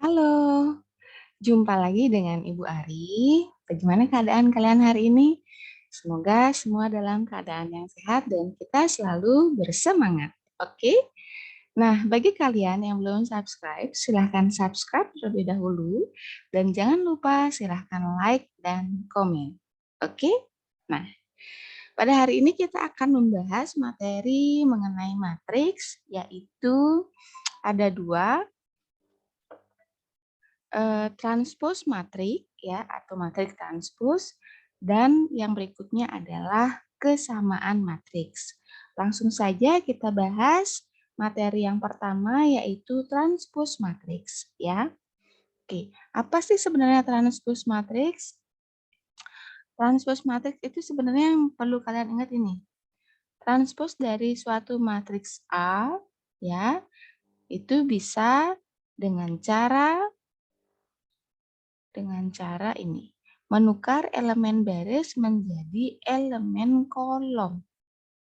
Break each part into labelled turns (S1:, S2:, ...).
S1: Halo, jumpa lagi dengan Ibu Ari. Bagaimana keadaan kalian hari ini? Semoga semua dalam keadaan yang sehat dan kita selalu bersemangat. Oke? Nah, bagi kalian yang belum subscribe, silahkan subscribe terlebih dahulu. Dan jangan lupa silahkan like dan komen. Oke? Nah, pada hari ini kita akan membahas materi mengenai matriks, yaitu ada dua, transpose matrik ya atau matrik transpose, dan yang berikutnya adalah kesamaan matriks. Langsung saja kita bahas materi yang pertama yaitu transpose matriks ya. Oke, apa sih sebenarnya transpose matriks? Transpose matriks itu sebenarnya yang perlu kalian ingat ini. Transpose dari suatu matriks A ya, itu bisa dengan cara ini, menukar elemen baris menjadi elemen kolom.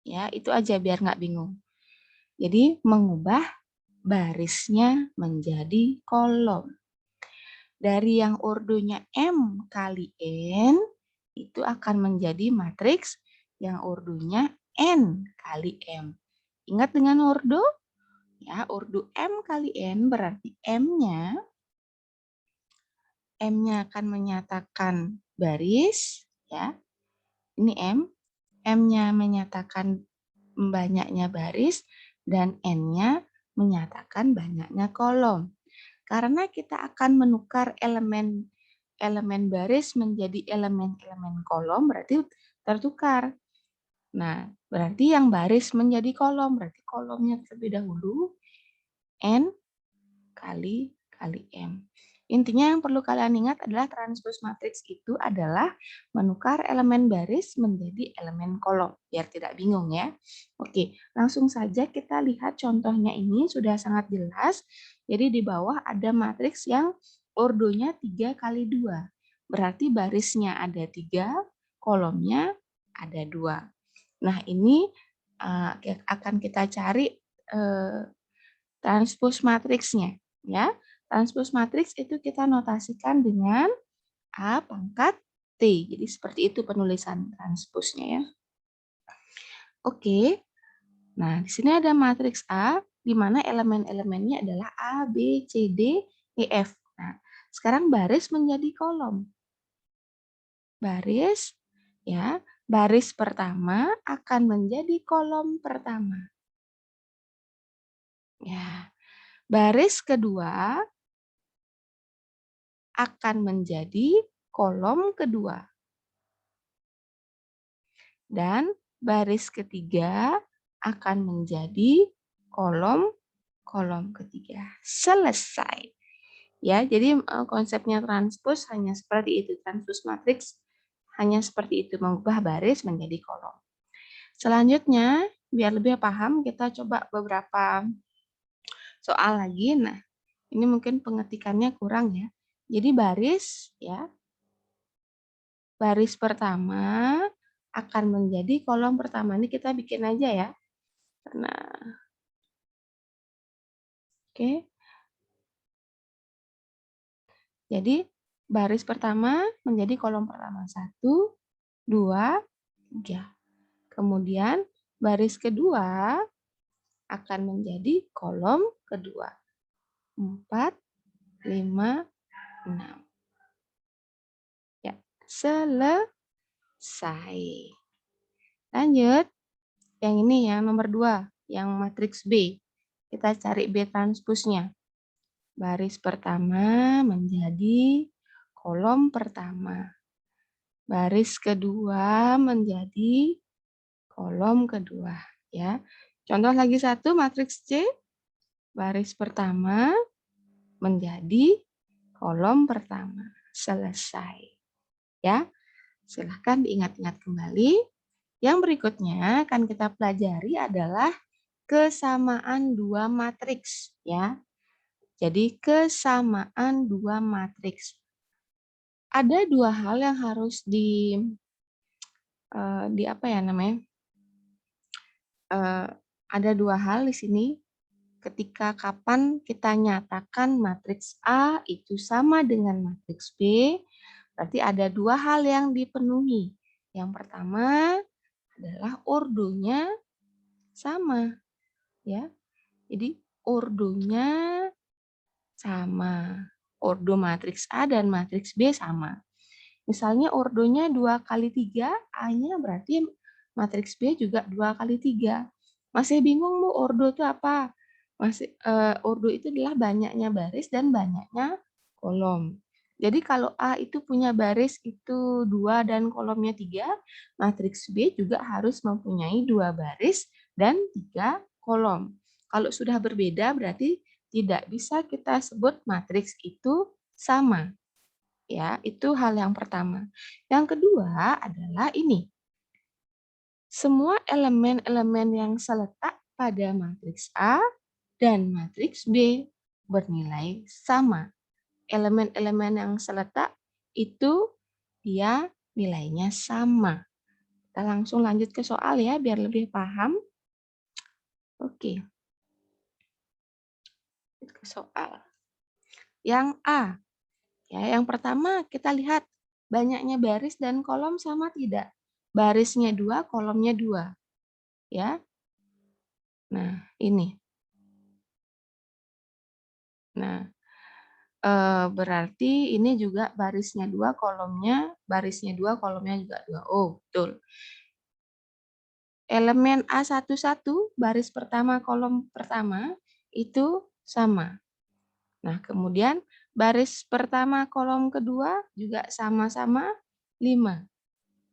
S1: Ya, itu aja biar nggak bingung. Jadi, mengubah barisnya menjadi kolom. Dari yang urdunya M kali N, itu akan menjadi matriks yang urdunya N kali M. Ingat dengan urdu? Ya, urdu M kali N berarti M-nya akan menyatakan baris, ya. Ini M-nya menyatakan banyaknya baris, dan N-nya menyatakan banyaknya kolom. Karena kita akan menukar elemen baris menjadi elemen-elemen kolom, berarti tertukar. Nah, berarti yang baris menjadi kolom, berarti kolomnya terlebih dahulu N kali M. Intinya yang perlu kalian ingat adalah transpose matriks itu adalah menukar elemen baris menjadi elemen kolom, biar tidak bingung ya. Oke, langsung saja kita lihat contohnya ini sudah sangat jelas. Jadi di bawah ada matriks yang ordonya 3 kali 2. Berarti barisnya ada 3, kolomnya ada 2. Nah, ini akan kita cari transpose matriksnya ya. Transpose matriks itu kita notasikan dengan A pangkat T. Jadi seperti itu penulisan transposnya ya. Oke. Nah, di sini ada matriks A di mana elemen-elemennya adalah A, B, C, D, E, F. Nah, sekarang baris menjadi kolom. Baris ya, baris pertama akan menjadi kolom pertama. Ya. Baris kedua akan menjadi kolom kedua. Dan baris ketiga akan menjadi kolom ketiga. Selesai. Ya, jadi konsepnya transpose hanya seperti itu. Transpose matriks hanya seperti itu, mengubah baris menjadi kolom. Selanjutnya, biar lebih paham, kita coba beberapa soal lagi. Nah, ini mungkin pengetikannya kurang ya. Jadi baris ya, baris pertama akan menjadi kolom pertama. Ini kita bikin aja ya. Karena oke. Jadi baris pertama menjadi kolom pertama. 1, 2, 3. Kemudian baris kedua akan menjadi kolom kedua. 4, 5, 6. Ya, selesai. Lanjut. Yang ini yang nomor 2, yang matriks B. Kita cari B transpose-nya. Baris pertama menjadi kolom pertama. Baris kedua menjadi kolom kedua. Ya. Contoh lagi satu, matriks C. Baris pertama menjadi kolom pertama. Selesai. Ya. Silahkan diingat-ingat kembali. Yang berikutnya akan kita pelajari adalah kesamaan dua matriks. Ya. Jadi kesamaan dua matriks. Ada dua hal yang harus di apa ya namanya? Ada dua hal di sini ketika kapan kita nyatakan matriks A itu sama dengan matriks B, berarti ada dua hal yang dipenuhi. Yang pertama adalah ordonya sama, ya. Jadi ordonya sama. Ordo matriks A dan matriks B sama. Misalnya ordonya 2 kali 3, A-nya berarti matriks B juga 2 kali 3. Masih bingung, Bu, ordo itu apa? Ordo itu adalah banyaknya baris dan banyaknya kolom. Jadi kalau A itu punya baris itu 2 dan kolomnya 3, matriks B juga harus mempunyai 2 baris dan 3 kolom. Kalau sudah berbeda berarti tidak bisa kita sebut matriks itu sama. Ya, itu hal yang pertama. Yang kedua adalah ini. Semua elemen-elemen yang seletak pada matriks A dan matriks B bernilai sama. Elemen-elemen yang seletak itu dia nilainya sama. Kita langsung lanjut ke soal ya, biar lebih paham. Oke. Ke soal. Yang A. Ya, yang pertama kita lihat banyaknya baris dan kolom sama tidak? Barisnya 2, kolomnya 2. Ya. Nah, ini. Nah, berarti ini juga barisnya 2, barisnya 2, kolomnya juga 2. Oh, betul. Elemen A11, baris pertama, kolom pertama, itu sama. Nah, kemudian baris pertama, kolom kedua juga sama-sama 5.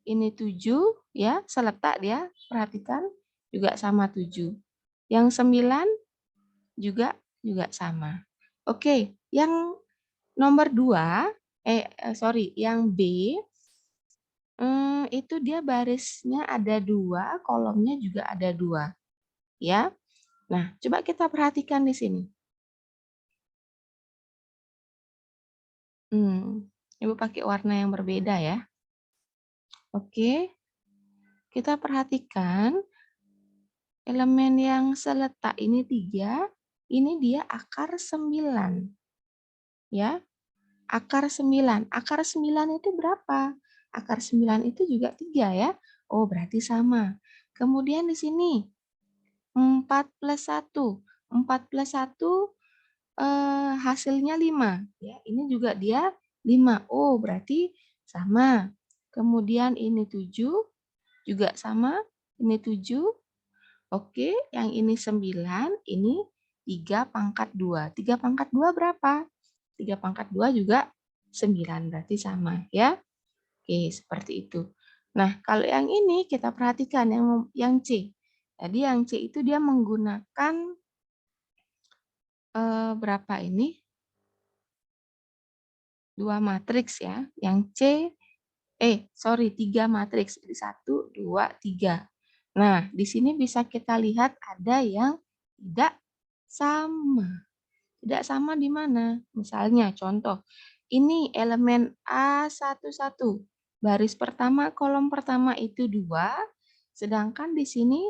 S1: Ini 7, ya, seletak dia, perhatikan, juga sama 7. Yang 9 juga sama. Oke, yang nomor 2, yang B, itu dia barisnya ada 2, kolomnya juga ada 2. Ya. Nah, coba kita perhatikan di sini. Ibu pakai warna yang berbeda ya. Oke. Kita perhatikan elemen yang seletak ini 3, ini dia akar 9. Ya. Akar 9. Akar 9 itu berapa? Akar 9 itu juga 3 ya. Oh, berarti sama. Kemudian di sini 4 plus 1. 4 plus 1 hasilnya 5. Ya, ini juga dia 5. Oh, berarti sama. Kemudian ini 7 juga sama. Ini 7. Oke, yang ini 9, ini 3 pangkat 2. 3 pangkat 2 berapa? 3 pangkat 2 juga 9, berarti sama ya. Oke, seperti itu. Nah, kalau yang ini kita perhatikan yang C. Jadi yang C itu dia menggunakan berapa ini? 2 matriks ya. Yang C, 3 matriks. Jadi 1, 2, 3. Nah, di sini bisa kita lihat ada yang tidak sama. Tidak sama di mana? Misalnya contoh, ini elemen A11. Baris pertama, kolom pertama itu 2, sedangkan di sini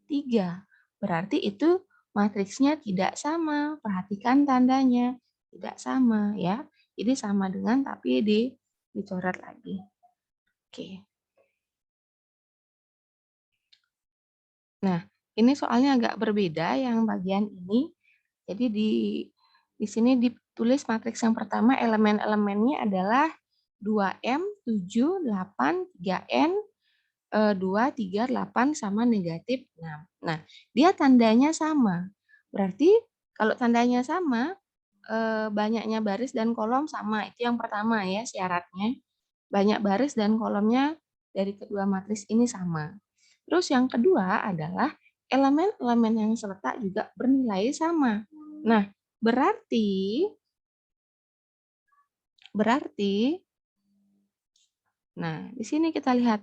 S1: 3. Berarti itu matriksnya tidak sama. Perhatikan tandanya. Tidak sama ya. Jadi sama dengan tapi dicoret lagi. Oke. Nah, ini soalnya agak berbeda yang bagian ini. Jadi di sini ditulis matriks yang pertama elemen-elemennya adalah 2M, 7, 8, 3N, 2, 3, 8 sama negatif 6. Nah, dia tandanya sama. Berarti kalau tandanya sama, banyaknya baris dan kolom sama. Itu yang pertama ya syaratnya. Banyak baris dan kolomnya dari kedua matriks ini sama. Terus yang kedua adalah elemen-elemen yang seletak juga bernilai sama. Nah, berarti nah, di sini kita lihat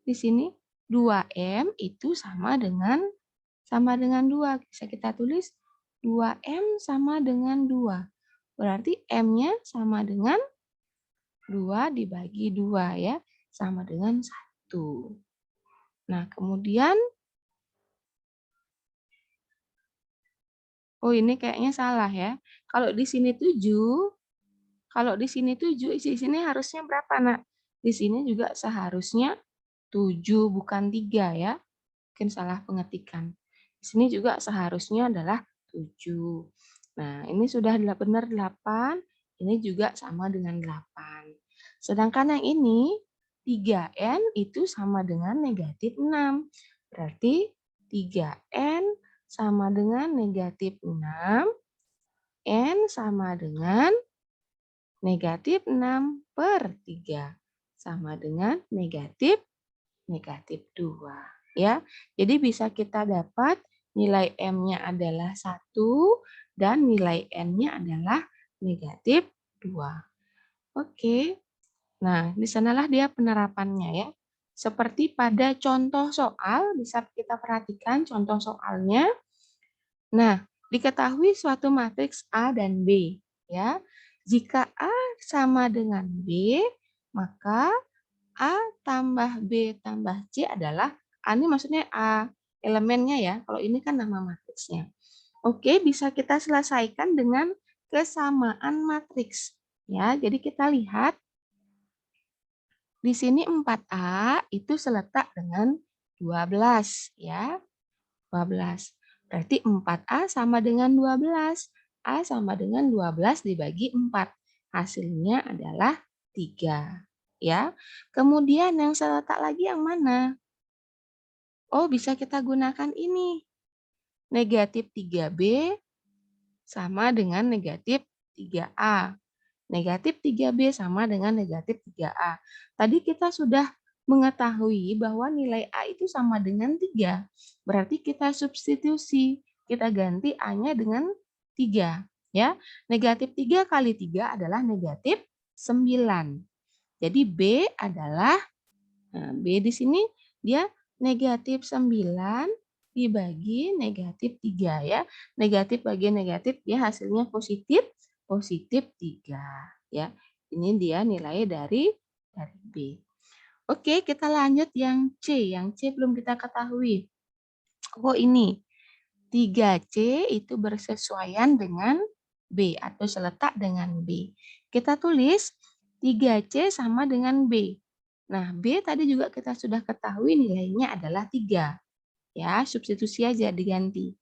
S1: di sini 2M itu sama dengan 2. Bisa kita tulis 2M sama dengan 2. Berarti M-nya sama dengan 2 dibagi 2 ya, sama dengan 1. Nah, kemudian Oh, ini kayaknya salah ya. Kalau di sini 7, kalau di sini 7, di sini harusnya berapa, Nak? Di sini juga seharusnya 7 bukan 3 ya. Mungkin salah pengetikan. Di sini juga seharusnya adalah 7. Nah, ini sudah benar 8, ini juga sama dengan 8. Sedangkan yang ini 3N itu sama dengan negatif 6. Berarti 3N sama dengan negatif 6, N sama dengan negatif 6/3 sama dengan negatif negatif 2 ya. Jadi bisa kita dapat nilai M-nya adalah 1 dan nilai N-nya adalah negatif 2. Oke. Nah, di sanalah dia penerapannya ya. Seperti pada contoh soal, bisa kita perhatikan contoh soalnya. Nah, diketahui suatu matriks A dan B ya. Jika A sama dengan B, maka A tambah B tambah C adalah, A ini maksudnya A elemennya ya, kalau ini kan nama matriksnya. Oke, bisa kita selesaikan dengan kesamaan matriks. Ya, jadi kita lihat di sini 4A itu seletak dengan 12 ya. 12. Berarti 4A sama dengan 12. A sama dengan 12 dibagi 4. Hasilnya adalah 3. Ya. Kemudian yang seletak lagi yang mana? Oh, bisa kita gunakan ini. Negatif 3B sama dengan negatif 3A. Negatif 3B sama dengan negatif 3A. Tadi kita sudah mengetahui bahwa nilai A itu sama dengan 3. Berarti kita substitusi. Kita ganti A-nya dengan 3. Ya. Negatif 3 kali 3 adalah negatif 9. Jadi B adalah, nah, B di sini dia negatif 9 dibagi negatif 3 ya. Negatif bagi negatif dia hasilnya positif, positif 3 ya. Ini dia nilai dari B. Oke, kita lanjut yang C. Yang C belum kita ketahui. Oh, ini 3C itu bersesuaian dengan B atau seletak dengan B. Kita tulis 3C sama dengan B. Nah, B tadi juga kita sudah ketahui nilainya adalah 3. Ya, substitusi aja diganti.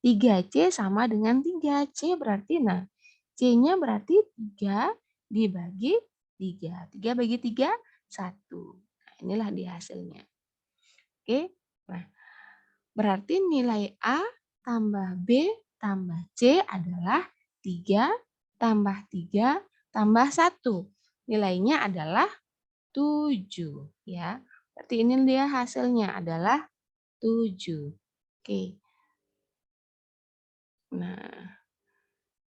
S1: 3C sama dengan 3C berarti, nah, C-nya berarti 3 dibagi 3. 3 bagi 3, 1. Nah, inilah dia hasilnya. Oke, nah, berarti nilai A tambah B tambah C adalah 3 tambah 3 tambah 1. Nilainya adalah 7 ya. Berarti ini dia hasilnya adalah 7. Oke. Nah,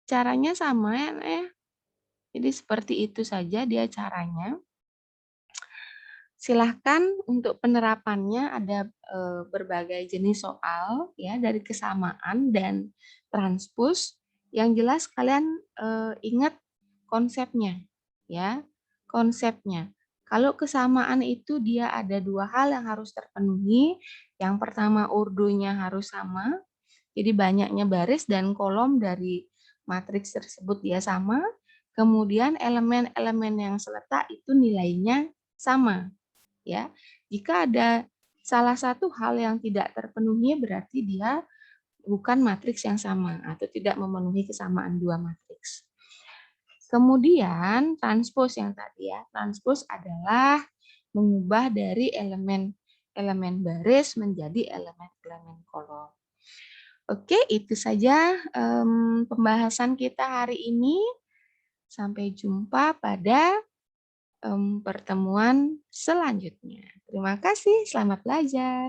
S1: caranya sama ya, Nak ya. Jadi seperti itu saja dia caranya. Silahkan untuk penerapannya ada berbagai jenis soal ya dari kesamaan dan transpose. Yang jelas kalian ingat konsepnya ya, konsepnya. Kalau kesamaan itu dia ada dua hal yang harus terpenuhi. Yang pertama urdunya harus sama, jadi banyaknya baris dan kolom dari matriks tersebut dia sama. Kemudian elemen-elemen yang seletak itu nilainya sama. Ya, jika ada salah satu hal yang tidak terpenuhi berarti dia bukan matriks yang sama atau tidak memenuhi kesamaan dua matriks. Kemudian transpose yang tadi ya, transpose adalah mengubah dari elemen baris menjadi elemen kolom. Oke, itu saja pembahasan kita hari ini. Sampai jumpa pada pertemuan selanjutnya. Terima kasih, selamat belajar.